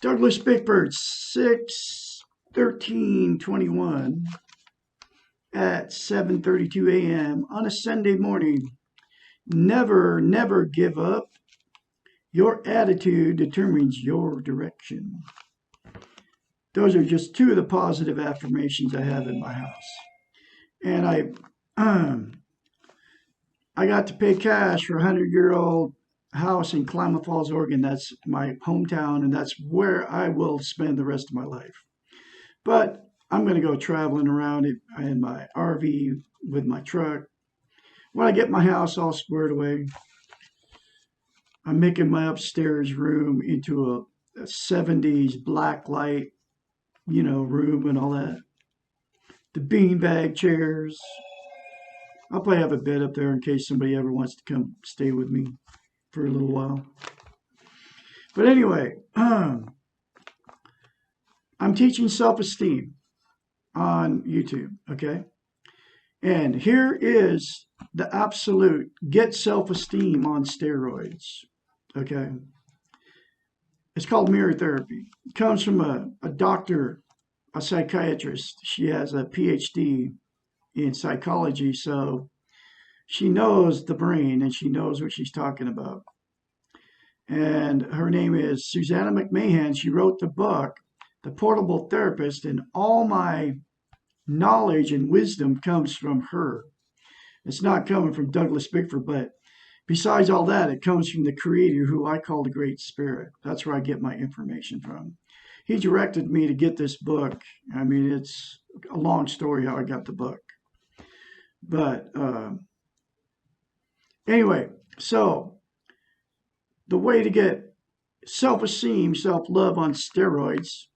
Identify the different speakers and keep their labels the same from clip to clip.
Speaker 1: Douglas Bickford, 6/13/21 at 7:32 a.m. on a Sunday morning. Never, never give up. Your attitude determines your direction. Those are just two of the positive affirmations I have in my house. And I got to pay cash for a 100-year-old house in Klamath Falls, Oregon. That's my hometown, and that's where I will spend the rest of my life. But I'm going to go traveling around in my RV with my truck. When I get my house all squared away, I'm making my upstairs room into a 70s black light, room and all that. The beanbag chairs. I'll probably have a bed up there in case somebody ever wants to come stay with me for a little while. But anyway, I'm teaching self-esteem on YouTube, okay? And here is the absolute get self-esteem on steroids, okay? It's called mirror therapy. It comes from a doctor, a psychiatrist. She has a PhD in psychology, so she knows the brain and she knows what she's talking about. And her name is Susanna McMahon. She wrote the book, The Portable Therapist, and all my knowledge and wisdom comes from her. It's not coming from Douglas Bickford, but besides all that, it comes from the Creator, who I call the Great Spirit. That's where I get my information from. He directed me to get this book. I mean, it's a long story how I got the book. But anyway, so the way to get self-esteem, self-love on steroids,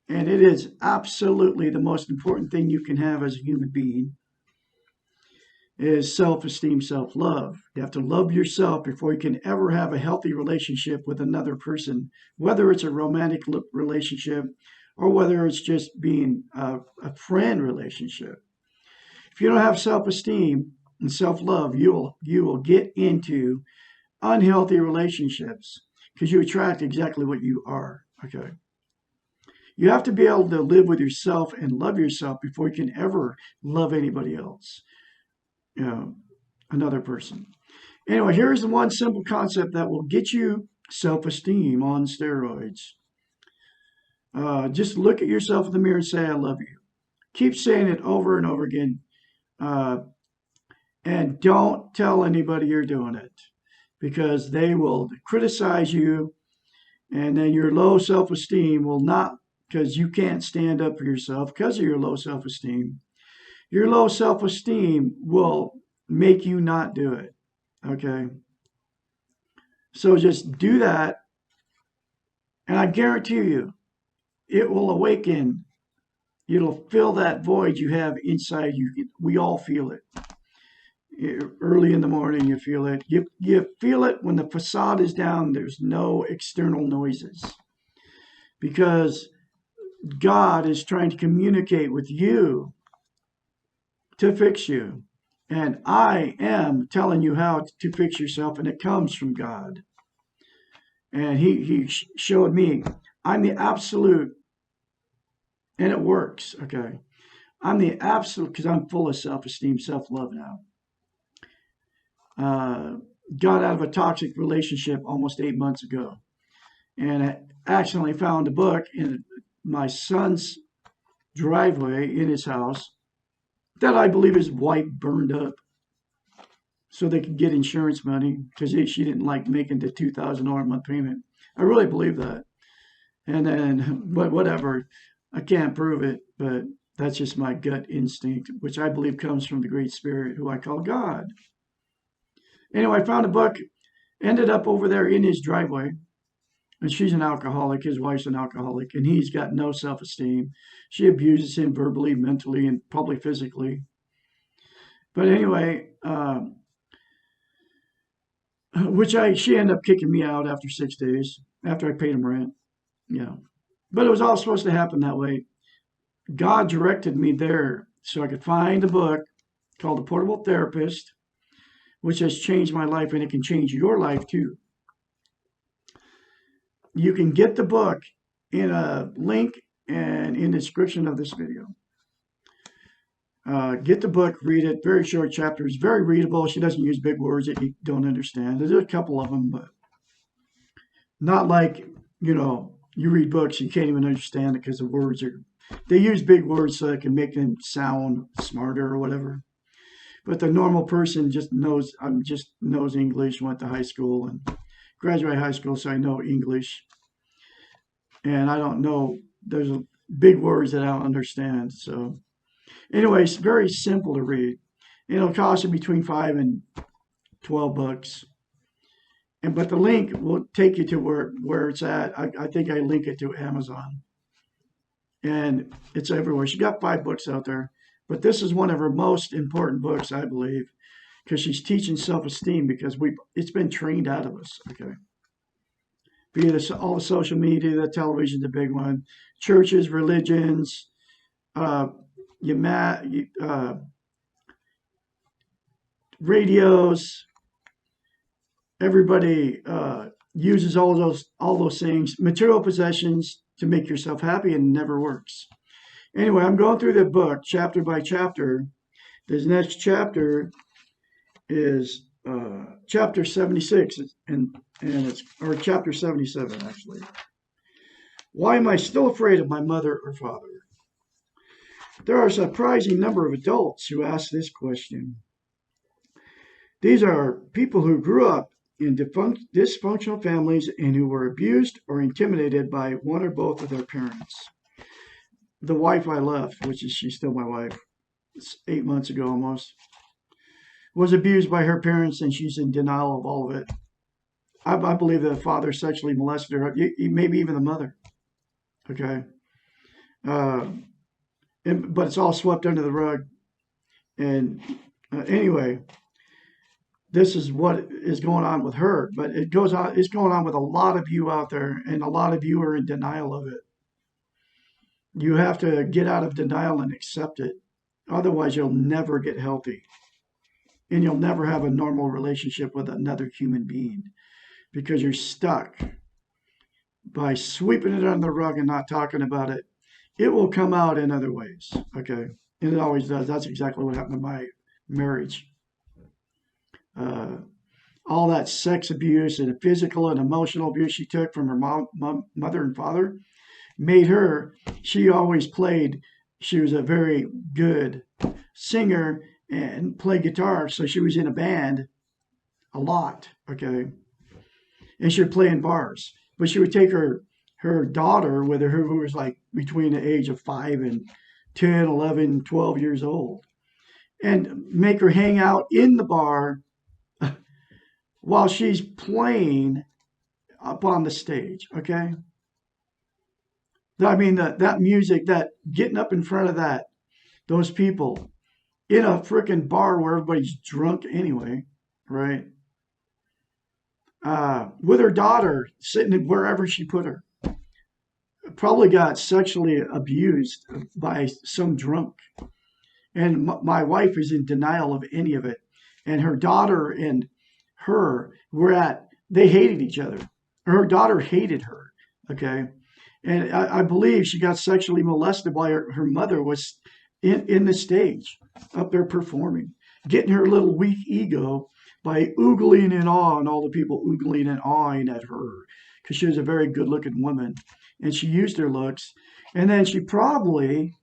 Speaker 1: and it is absolutely the most important thing you can have as a human being, is self-esteem, self-love. You have to love yourself before you can ever have a healthy relationship with another person, whether it's a romantic relationship or whether it's just being a friend relationship. If you don't have self-esteem and self-love, you will get into unhealthy relationships because you attract exactly what you are. Okay. You have to be able to live with yourself and love yourself before you can ever love anybody else, another person. Anyway, here's the one simple concept that will get you self-esteem on steroids. Just look at yourself in the mirror and say, I love you. Keep saying it over and over again. And don't tell anybody you're doing it because they will criticize you, and then your low self-esteem will not, because you can't stand up for yourself because of your low self-esteem. Your low self-esteem will make you not do it, okay? So just do that, and I guarantee you, it will awaken. It'll fill that void you have inside you. We all feel it. Early in the morning, you feel it. You feel it when the facade is down. There's no external noises. Because God is trying to communicate with you to fix you. And I am telling you how to fix yourself, and it comes from God. And he showed me I'm the absolute, and it works, okay? I'm the absolute, because I'm full of self-esteem, self-love now. Uh, got out of a toxic relationship almost 8 months ago, and I accidentally found a book in my son's driveway in his house that I believe his wife burned up so they could get insurance money because she didn't like making the $2,000 a month payment. I really believe that. And then, but whatever, I can't prove it, but that's just my gut instinct, which I believe comes from the Great Spirit, who I call God. Anyway, I found a book, ended up over there in his driveway, and she's an alcoholic. His wife's an alcoholic, and he's got no self esteem. She abuses him verbally, mentally, and probably physically. But anyway, she ended up kicking me out after 6 days after I paid him rent. Yeah, but it was all supposed to happen that way. God directed me there so I could find a book called The Portable Therapist, which has changed my life, and it can change your life too. You can get the book in a link and in the description of this video. Get the book, read it. Very short chapters, very readable. She doesn't use big words that you don't understand. There's a couple of them, but not like, you read books, you can't even understand it because the words are, they use big words so they can make them sound smarter or whatever. But the normal person just knows English, went to high school and graduated high school, so I know English. And I don't know, there's big words that I don't understand. So anyway, it's very simple to read. It'll cost you between $5 and $12. But the link will take you to where it's at. I think I link it to Amazon. And it's everywhere. She got 5 books out there. But this is one of her most important books, I believe, because she's teaching self-esteem because it's been trained out of us, okay? Be it all the social media, the television, the big one, churches, religions, radios, everybody uses all those things, material possessions to make yourself happy, and it never works. Anyway, I'm going through the book chapter by chapter. This next chapter is chapter 76, and it's or chapter 77 actually. Why am I still afraid of my mother or father? There are a surprising number of adults who ask this question. These are people who grew up in dysfunctional families and who were abused or intimidated by one or both of their parents. The wife I left, which is she's still my wife, it's 8 months ago almost, was abused by her parents, and she's in denial of all of it. I believe that the father sexually molested her, maybe even the mother. Okay, but it's all swept under the rug. And anyway, this is what is going on with her, but it's going on with a lot of you out there, and a lot of you are in denial of it. You have to get out of denial and accept it. Otherwise, you'll never get healthy. And you'll never have a normal relationship with another human being because you're stuck. By sweeping it under the rug and not talking about it, it will come out in other ways. Okay. And it always does. That's exactly what happened to my marriage. All that sex abuse and physical and emotional abuse she took from her mother and father made her, she always played, she was a very good singer and played guitar, so she was in a band a lot, okay? And she would play in bars. But she would take her daughter with her, who was like between the age of 5 and 10, 11, 12 years old, and make her hang out in the bar while she's playing up on the stage, okay? I mean, that music, that getting up in front of those people in a freaking bar where everybody's drunk anyway, right? With her daughter sitting wherever she put her. Probably got sexually abused by some drunk. And my wife is in denial of any of it. And her daughter and her they hated each other. Her daughter hated her, okay? And I believe she got sexually molested while her mother was in the stage, up there performing, getting her little weak ego by oogling in awe and all the people oogling and awing at her because she was a very good looking woman and she used her looks. And then she probably,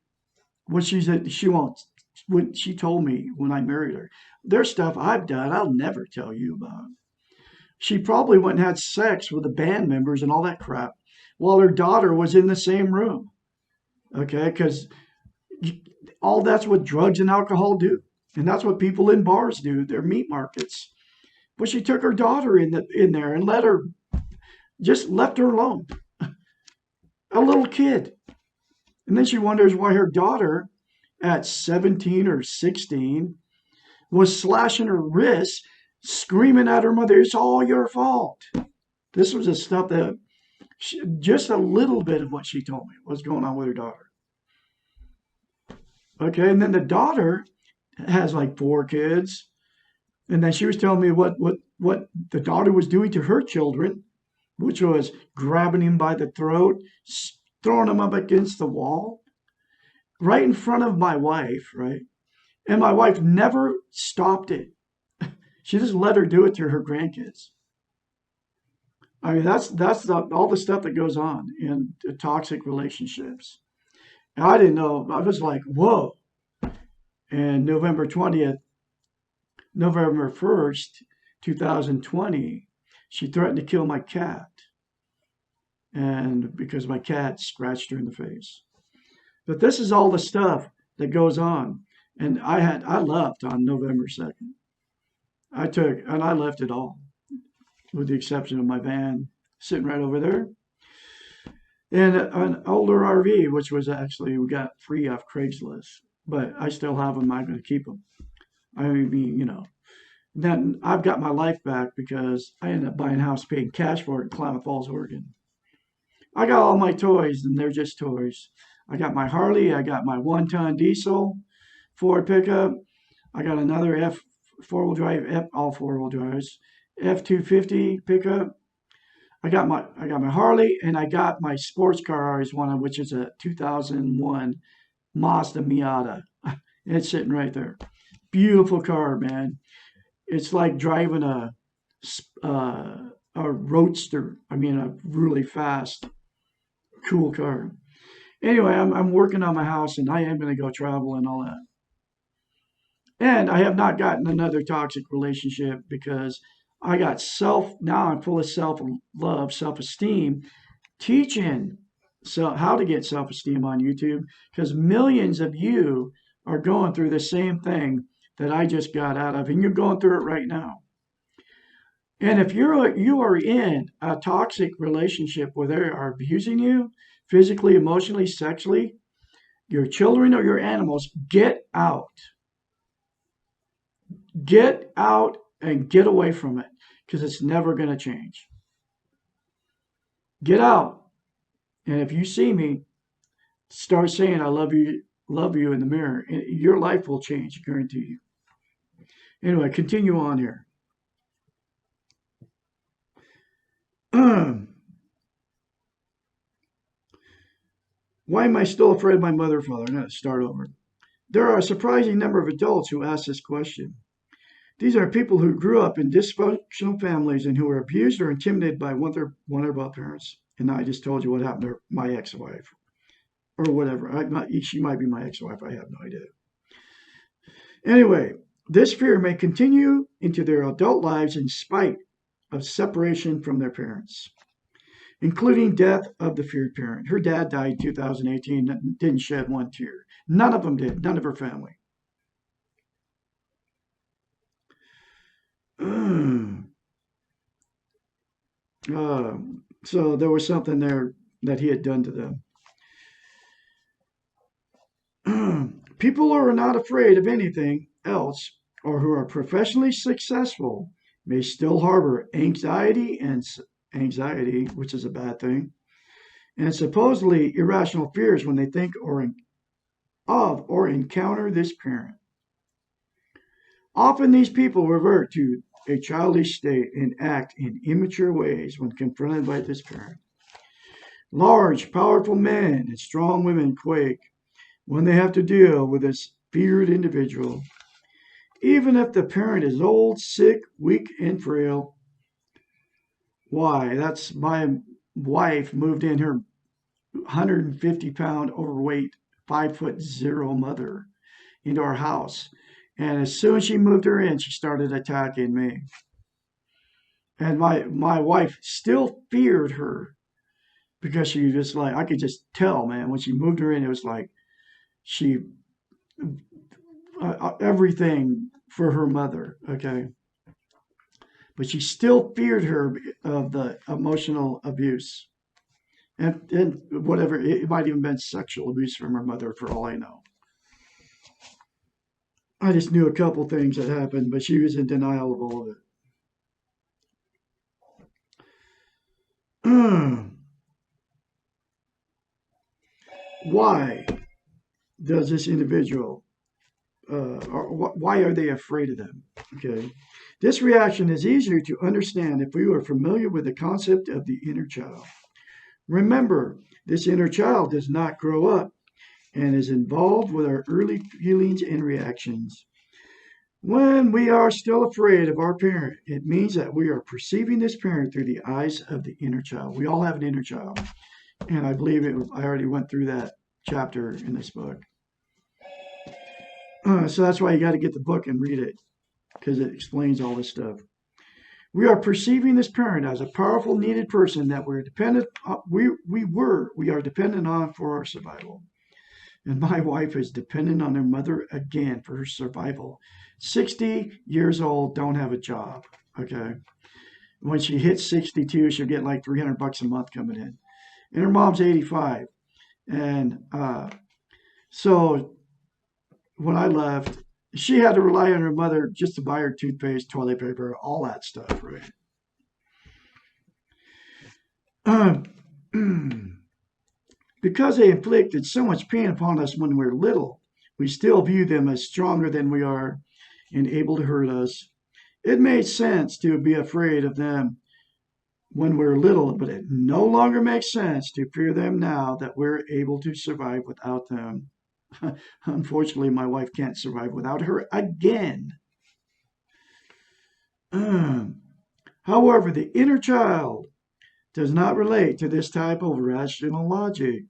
Speaker 1: what she said, she won't, when she told me when I married her, there's stuff I've done I'll never tell you about. She probably went and had sex with the band members and all that crap while her daughter was in the same room. Okay, because all that's what drugs and alcohol do. And that's what people in bars do, their meat markets. But she took her daughter in there and just left her alone, a little kid. And then she wonders why her daughter, at 17 or 16, was slashing her wrists, screaming at her mother, "It's all your fault." This was the stuff that, just a little bit of what she told me was going on with her daughter. Okay, and then the daughter has like 4 kids. And then she was telling me what the daughter was doing to her children, which was grabbing him by the throat, throwing him up against the wall, right in front of my wife, right? And my wife never stopped it. She just let her do it to her grandkids. I mean, all the stuff that goes on in toxic relationships. And I didn't know. I was like, whoa. And November 1st, 2020, she threatened to kill my cat. And because my cat scratched her in the face. But this is all the stuff that goes on. And I left on November 2nd. I left it all, with the exception of my van sitting right over there. And an older RV, which was actually, we got free off Craigslist. But I still have them. I'm going to keep them. I mean, then I've got my life back because I ended up buying a house, paying cash for it in Klamath Falls, Oregon. I got all my toys, and they're just toys. I got my Harley. I got my 1-ton diesel Ford pickup. I got another F four-wheel drive, all four-wheel drives, F-250 pickup. I got my Harley, and I got my sports car I always wanted, which is a 2001 Mazda Miata. It's sitting right there. Beautiful car, man. It's like driving a roadster. I mean, a really fast, cool car. Anyway, I'm working on my house, and I am going to go travel and all that. And I have not gotten another toxic relationship because I got now I'm full of self love, self esteem, teaching how to get self esteem on YouTube because millions of you are going through the same thing that I just got out of, and you're going through it right now. And if you are in a toxic relationship where they are abusing you physically, emotionally, sexually, your children or your animals, get out. Get out and get away from it because it's never going to change. Get out. And if you see me, start saying I love you in the mirror. Your life will change, I guarantee you. Anyway, continue on here. Why am I still afraid of my mother or father? I'm going to start over. There are a surprising number of adults who ask this question. These are people who grew up in dysfunctional families and who were abused or intimidated by one of their both parents. And I just told you what happened to my ex-wife or whatever. She might be my ex-wife. I have no idea. Anyway, this fear may continue into their adult lives in spite of separation from their parents, including death of the feared parent. Her dad died in 2018 and didn't shed one tear. None of them did. None of her family. So there was something there that he had done to them. People who are not afraid of anything else or who are professionally successful may still harbor anxiety, which is a bad thing, and supposedly irrational fears when they think of or encounter this parent. Often these people revert to a childish state and act in immature ways when confronted by this parent. Large, powerful men and strong women quake when they have to deal with this feared individual, even if the parent is old, sick, weak, and frail. Why? That's my wife moved in her 150-pound overweight, 5'0" mother into our house. And as soon as she moved her in, she started attacking me. And my wife still feared her because she just like, I could just tell, man, when she moved her in, it was like she, everything for her mother, okay? But she still feared her of the emotional abuse. And whatever, it might even been sexual abuse from her mother for all I know. I just knew a couple things that happened, but she was in denial of all of it. Why does this individual, or why are they afraid of them? Okay. This reaction is easier to understand if we are familiar with the concept of the inner child. Remember, this inner child does not grow up and is involved with our early feelings and reactions. When we are still afraid of our parent, it means that we are perceiving this parent through the eyes of the inner child. We all have an inner child, and I believe I already went through that chapter in this book. So that's why you got to get the book and read it because it explains all this stuff. We are perceiving this parent as a powerful, needed person that we're dependent. We are dependent on for our survival. And my wife is dependent on her mother again for her survival. 60 years old, don't have a job. Okay. When she hits 62, she'll get like $300 a month coming in. And her mom's 85. And so when I left, she had to rely on her mother just to buy her toothpaste, toilet paper, all that stuff, right? Because they inflicted so much pain upon us when we were little, we still view them as stronger than we are and able to hurt us. It made sense to be afraid of them when we were little, but it no longer makes sense to fear them now that we're able to survive without them. Unfortunately, my wife can't survive without her again. However, the inner child does not relate to this type of rational logic.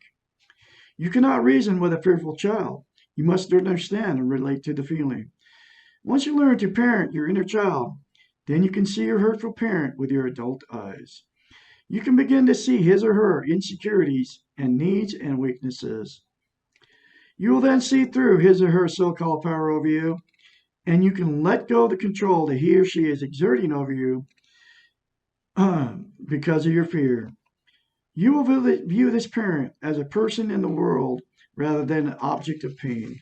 Speaker 1: You cannot reason with a fearful child. You must understand and relate to the feeling. Once you learn to parent your inner child, then you can see your hurtful parent with your adult eyes. You can begin to see his or her insecurities and needs and weaknesses. You will then see through his or her so-called power over you, and you can let go of the control that he or she is exerting over you because of your fear. You will view this parent as a person in the world rather than an object of pain.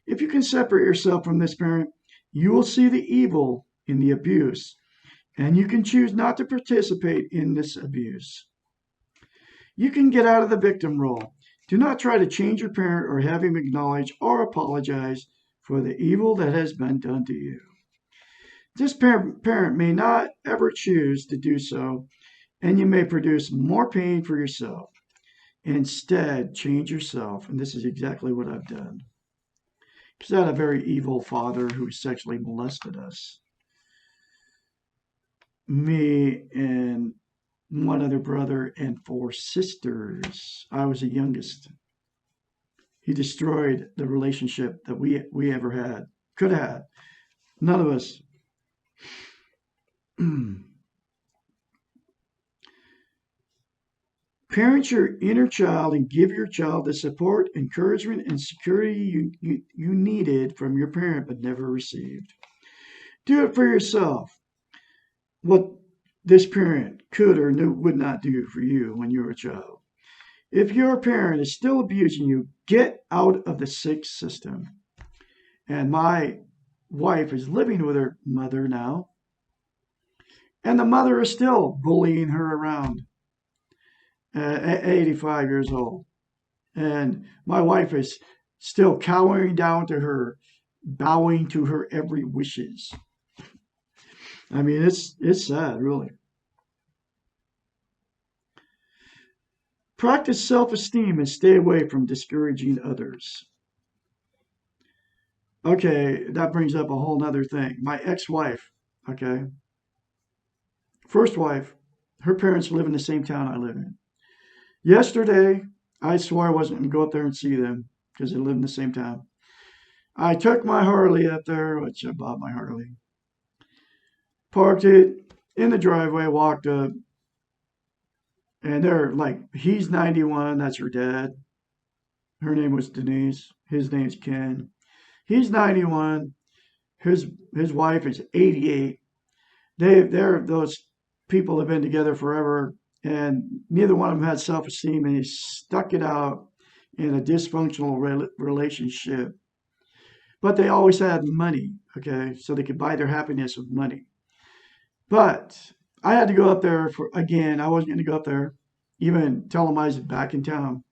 Speaker 1: If you can separate yourself from this parent, you will see the evil in the abuse, and you can choose not to participate in this abuse. You can get out of the victim role. Do not try to change your parent or have him acknowledge or apologize for the evil that has been done to you. This parent may not ever choose to do so, and you may produce more pain for yourself. Instead, change yourself, and this is exactly what I've done. Because I had a very evil father who sexually molested us. Me and one other brother and 4 sisters. I was the youngest. He destroyed the relationship that we ever had, could have had. None of us. Parent your inner child and give your child the support, encouragement, and security you needed from your parent but never received. Do it for yourself. What this parent could or would not do for you when you were a child. If your parent is still abusing you, get out of the sick system. And my wife is living with her mother now, and the mother is still bullying her around at 85 years old. And my wife is still cowering down to her, bowing to her every wishes. I mean, it's sad, really. Practice self-esteem and stay away from discouraging others. Okay, that brings up a whole nother thing. My ex-wife, okay, first wife, her parents live in the same town I live in. Yesterday, I swore I wasn't going to go up there and see them because they live in the same town. I took my Harley up there, which I bought my Harley, parked it in the driveway, walked up, and they're like, he's 91, that's her dad. Her name was Denise. His name's Ken. He's 91. His wife is 88. They're those people have been together forever, and neither one of them had self-esteem, and they stuck it out in a dysfunctional relationship. But they always had money, okay, so they could buy their happiness with money. But I had to go up there for again. I wasn't going to go up there, even tell them I was back in town.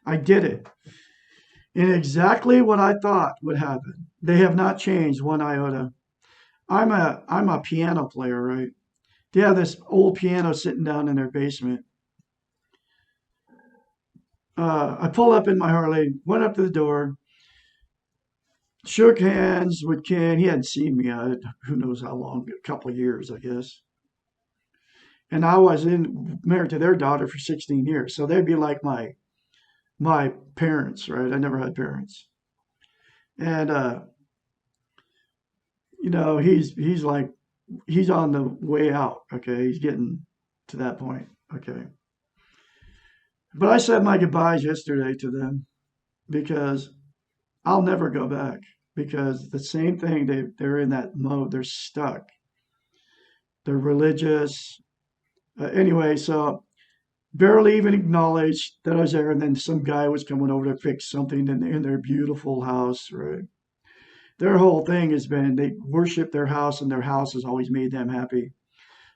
Speaker 1: I did it, and exactly what I thought would happen. They have not changed one iota. I'm a piano player, right? They have this old piano sitting down in their basement. I pulled up in my Harley, went up to the door, shook hands with Ken. He hadn't seen me, who knows how long, a couple of years, I guess. And I was married to their daughter for 16 years, so they'd be like my parents, right? I never had parents, and he's like he's on the way out. Okay, he's getting to that point. Okay, but I said my goodbyes yesterday to them because I'll never go back because the same thing they're in that mode. They're stuck. They're religious. Anyway, so barely even acknowledged that I was there, and then some guy was coming over to fix something in their beautiful house. Right? Their whole thing has been they worship their house, and their house has always made them happy.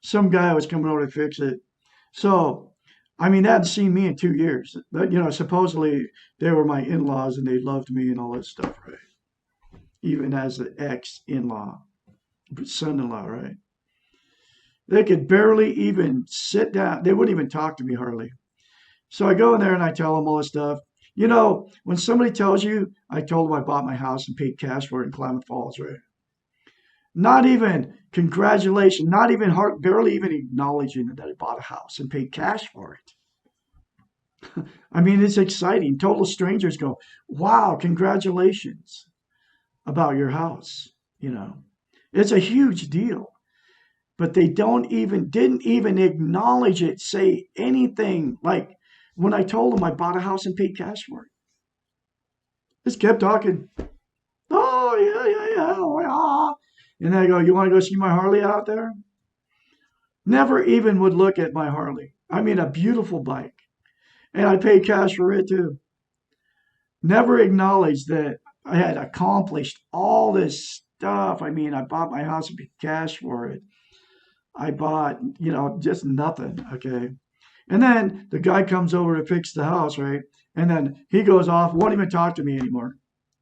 Speaker 1: Some guy was coming over to fix it. So, I mean, they hadn't seen me in 2 years. But, supposedly they were my in-laws and they loved me and all that stuff, right? Even as an ex-in-law, son-in-law, right? They could barely even sit down. They wouldn't even talk to me hardly. So I go in there and I tell them all this stuff. When somebody tells you, I told them I bought my house and paid cash for it in Klamath Falls, right? Not even congratulations, not even barely even acknowledging that I bought a house and paid cash for it. I mean, it's exciting. Total strangers go, wow, congratulations about your house. You know, it's a huge deal, but they didn't even acknowledge it, say anything. Like when I told them I bought a house and paid cash for it, just kept talking. Oh, yeah, yeah, yeah, oh, yeah. And I go, you want to go see my Harley out there? Never even would look at my Harley. I mean, a beautiful bike. And I paid cash for it too. Never acknowledged that I had accomplished all this stuff. I mean, I bought my house and paid cash for it. I bought, just nothing. Okay. And then the guy comes over to fix the house, right? And then he goes off, won't even talk to me anymore.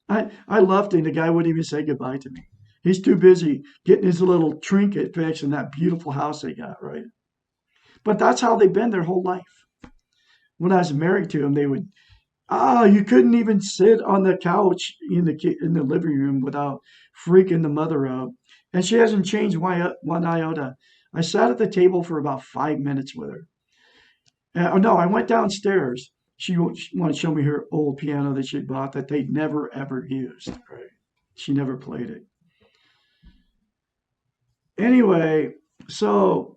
Speaker 1: I left him. The guy wouldn't even say goodbye to me. He's too busy getting his little trinket fixed in that beautiful house they got, right? But that's how they've been their whole life. When I was married to him, they would, you couldn't even sit on the couch in the living room without freaking the mother out. And she hasn't changed one iota. I sat at the table for about 5 minutes with her. Oh no, I went downstairs. She wanted to show me her old piano that she bought that they'd never ever used. Right? She never played it. Anyway, so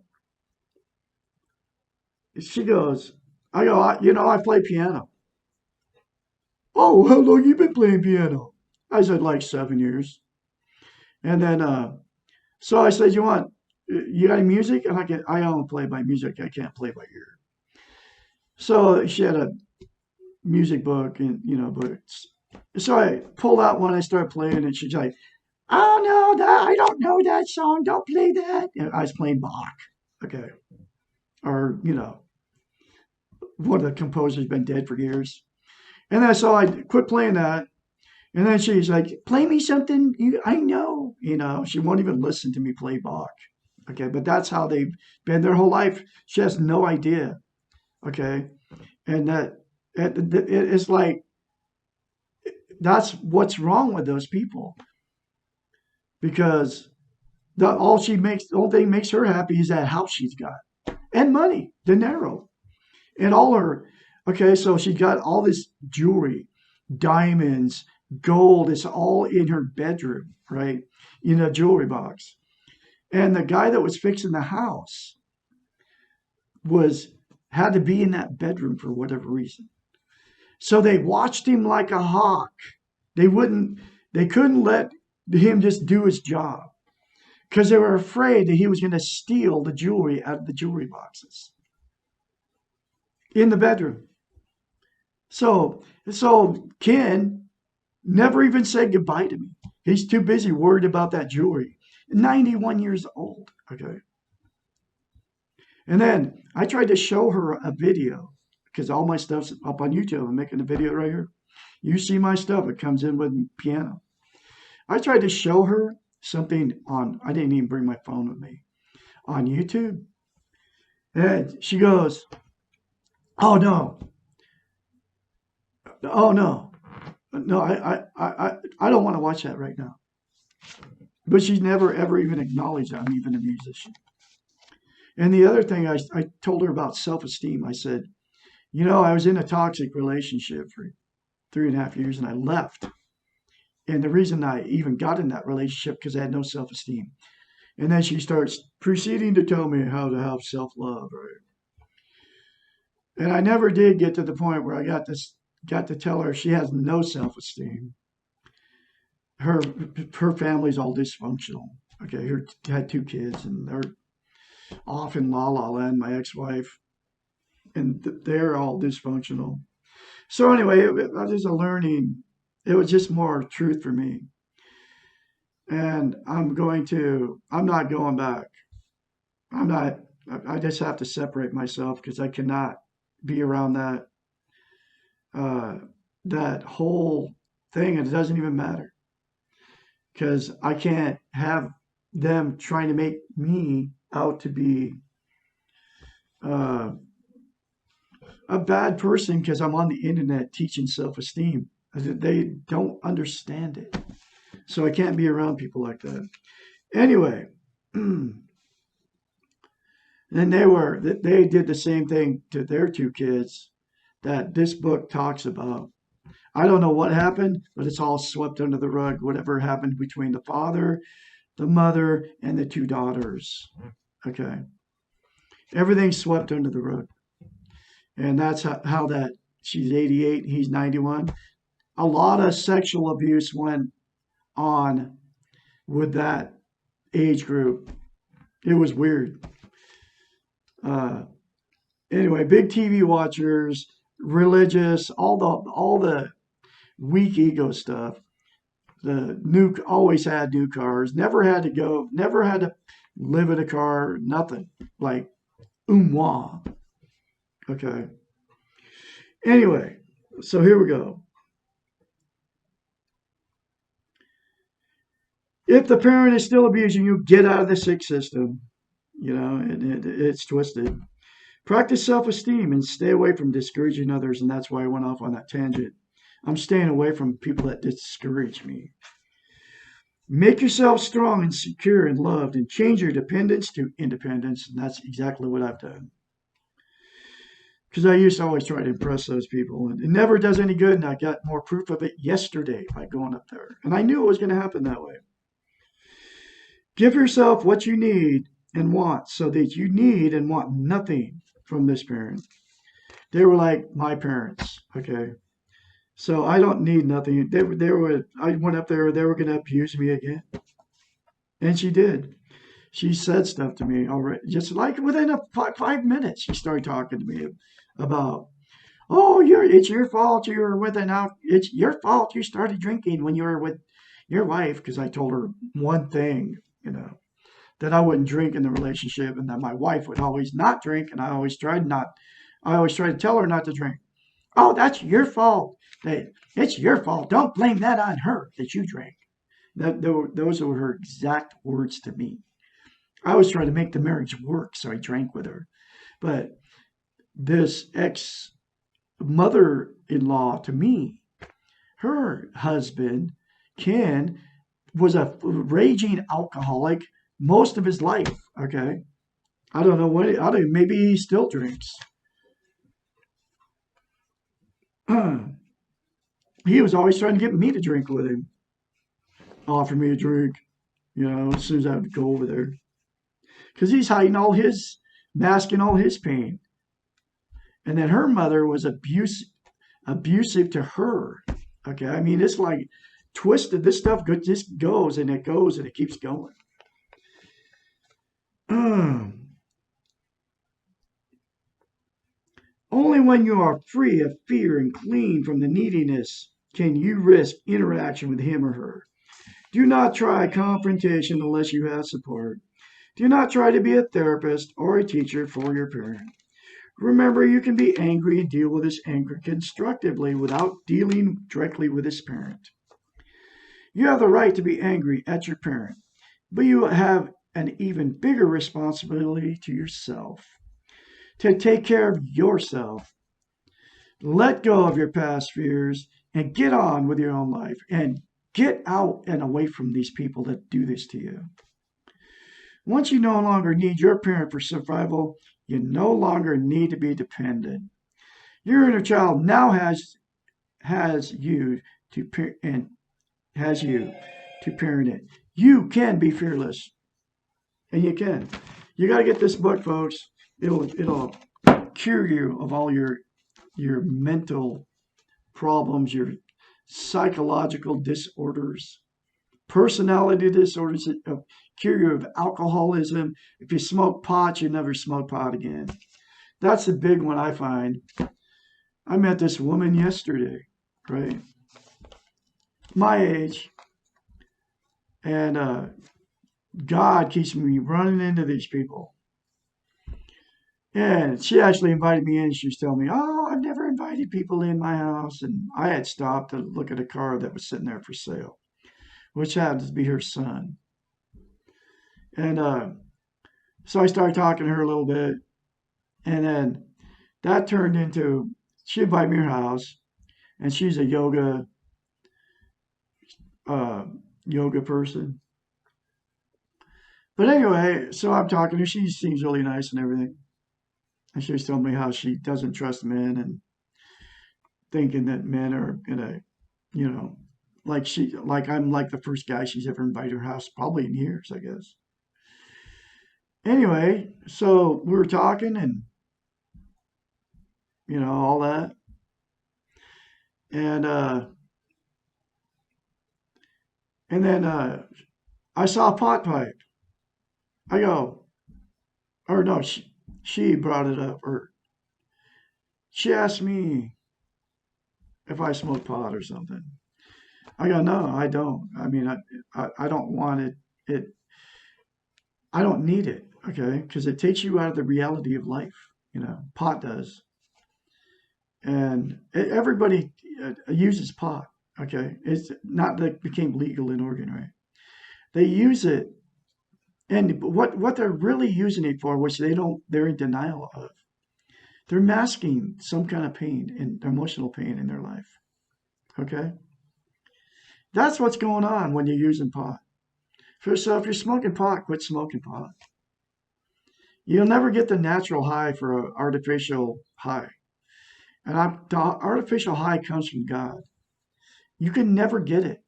Speaker 1: she goes, I go, I play piano. Oh, how long you been playing piano? I said like 7 years. And then, so I said, you got any music? And I only play by music. I can't play by ear. So she had a music book and, books. So I pulled out one. I started playing and she's like, oh no, I don't know that song. Don't play that. And I was playing Bach. Okay. Or, one of the composers been dead for years. And then so I quit playing that. And then she's like, play me something I know. She won't even listen to me play Bach. Okay, but that's how they've been their whole life. She has no idea. Okay, and it's like that's what's wrong with those people. because the only thing makes her happy is that house she's got and money, dinero, and all her. Okay, so she got all this jewelry, diamonds, gold. It's all in her bedroom, right? In a jewelry box. And the guy that was fixing the house was had to be in that bedroom for whatever reason. So they watched him like a hawk. They wouldn't they couldn't let him just do his job because they were afraid that he was going to steal the jewelry out of the jewelry boxes in the bedroom. So Ken never even said goodbye to me. He's too busy worried about that jewelry. 91 years old. Okay. And then I tried to show her a video because all my stuff's up on YouTube. I'm making a video right here. You see my stuff. It comes in with piano. I tried to show her something I didn't even bring my phone with me, on YouTube. And she goes, oh no, oh no, no, I don't want to watch that right now. But she's never ever even acknowledged that I'm even a musician. And the other thing I told her about self-esteem, I said, I was in a toxic relationship for 3.5 years and I left. And the reason I even got in that relationship because I had no self-esteem. And then she starts proceeding to tell me how to have self-love, right? And I never did get to the point where I got to tell her she has no self-esteem. Her her family's all dysfunctional. Okay, her had 2 kids and they're off in La La Land, my ex-wife, and they're all dysfunctional. So anyway, it was just a learning. It was just more truth for me. And I'm not going back. I'm not, I just have to separate myself because I cannot be around uh, that whole thing. And it doesn't even matter because I can't have them trying to make me out to be uh, a bad person because I'm on the internet teaching self-esteem. They don't understand it. So I can't be around people like that. Anyway, then they did the same thing to their 2 kids that this book talks about. I don't know what happened, but it's all swept under the rug. Whatever happened between the father, the mother, and the 2 daughters. Okay. Everything's swept under the rug. And that's how that she's 88, he's 91. A lot of sexual abuse went on with that age group. It was weird. Uh, anyway, big TV watchers, religious, all the weak ego stuff. The new always had new cars, never had to live in a car, nothing like moi. Okay. Anyway, so here we go. If the parent is still abusing you, get out of the sick system. It's twisted. Practice self-esteem and stay away from discouraging others. And that's why I went off on that tangent. I'm staying away from people that discourage me. Make yourself strong and secure and loved and change your dependence to independence. And that's exactly what I've done. Because I used to always try to impress those people. And it never does any good. And I got more proof of it yesterday by going up there. And I knew it was going to happen that way. Give yourself what you need and want so that you need and want nothing from this parent. They were like my parents, okay? So I don't need nothing. I went up there, they were going to abuse me again. And she did. She said stuff to me already. Just like within 5 minutes, she started talking to me about, oh, it's your fault you were with it's your fault you started drinking when you were with your wife. Because I told her one thing, that I wouldn't drink in the relationship and that my wife would always not drink. And I always tried to tell her not to drink. Oh, that's your fault. It's your fault. Don't blame that on her that you drank. Those were her exact words to me. I was trying to make the marriage work, so I drank with her. But this ex mother in law to me, her husband, Ken, was a raging alcoholic most of his life. Okay, I don't know what. I don't. Maybe he still drinks. He was always trying to get me to drink with him, offer me a drink. As soon as I would go over there, because he's hiding masking all his pain. And then her mother was abusive to her. Okay, I mean it's like twisted. This stuff just goes and it goes and it keeps going. Only when you are free of fear and clean from the neediness can you risk interaction with him or her. Do not try confrontation unless you have support. Do not try to be a therapist or a teacher for your parent. Remember, you can be angry and deal with this anger constructively without dealing directly with this parent. You have the right to be angry at your parent, but you have an even bigger responsibility to yourself to take care of yourself. Let go of your past fears and get on with your own life and get out and away from these people that do this to you. Once you no longer need your parent for survival, you no longer need to be dependent. Your inner child now has you and has you to parent it. You can be fearless, and you can. You got to get this book, folks. It'll cure you of all your mental problems, your psychological disorders, personality disorders, cure you of alcoholism. If you smoke pot, you never smoke pot again. That's the big one I find. I met this woman yesterday, right? My age. And God keeps me running into these people. And she actually invited me in. She was telling me, "Oh, I've never invited people in my house." And I had stopped to look at a car that was sitting there for sale, which happens to be her son. And so I started talking to her a little bit. And then that turned into, she invited me to her house. And she's a yoga person. But anyway, so I'm talking to her. She seems really nice and everything. And she was telling me how she doesn't trust men and thinking that men are gonna, you know, like I'm like the first guy she's ever invited to her house, probably in years, I guess. Anyway, so we were talking and all that, and then I saw a pot pipe. I go, or no, she brought it up, or she asked me if I smoke pot or something. I go, no, I don't. I mean, I don't want it. I don't need it, okay? Because it takes you out of the reality of life. Pot does. And everybody uses pot, okay? It's not that it became legal in Oregon, right? They use it, and what they're really using it for, which they're in denial of, they're masking some kind of pain and emotional pain in their life, okay? That's what's going on when you're using pot. So if you're smoking pot, quit smoking pot. You'll never get the natural high for an artificial high. And the artificial high comes from God. You can never get it.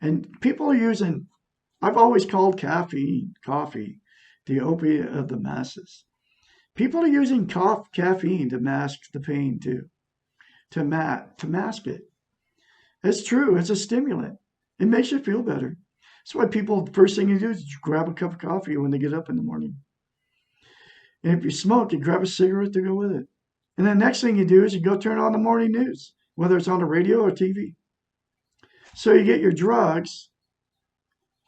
Speaker 1: And people are using, I've always called coffee, the opiate of the masses. People are using caffeine to mask the pain too, to mask it. It's true. It's a stimulant. It makes you feel better. That's why people, first thing you do is grab a cup of coffee when they get up in the morning. And if you smoke, you grab a cigarette to go with it. And then next thing you do is you go turn on the morning news, whether it's on the radio or TV. So you get your drugs,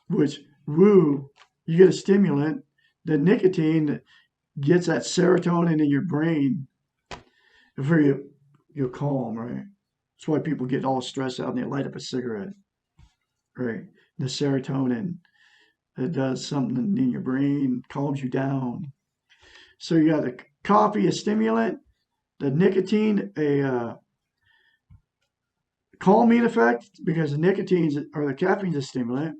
Speaker 1: which, you get a stimulant. The nicotine gets that serotonin in your brain for you're calm, right? That's why people get all stressed out and they light up a cigarette, right? The serotonin, it does something in your brain, calms you down. So you got the coffee, a stimulant, the nicotine, a calming effect, because the caffeine's a stimulant.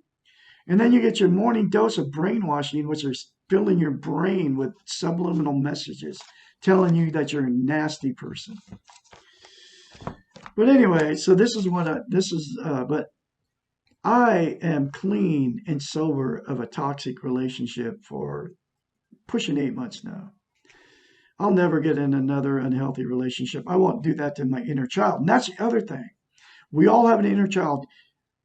Speaker 1: And then you get your morning dose of brainwashing, which are filling your brain with subliminal messages telling you that you're a nasty person. But anyway, so but I am clean and sober of a toxic relationship for pushing 8 months now. I'll never get in another unhealthy relationship. I won't do that to my inner child. And that's the other thing. We all have an inner child.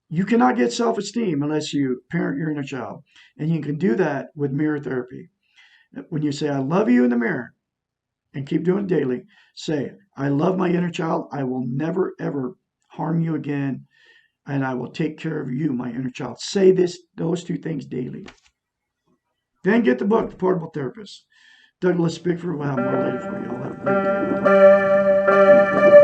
Speaker 1: You cannot get self-esteem unless you parent your inner child. And you can do that with mirror therapy. When you say, I love you in the mirror, and keep doing it daily, say, I love my inner child. I will never, ever harm you again. And I will take care of you, my inner child. Say those two things daily. Then get the book, The Portable Therapist. Douglas Bickford will have more later for you. I'll have a great day. Bye-bye.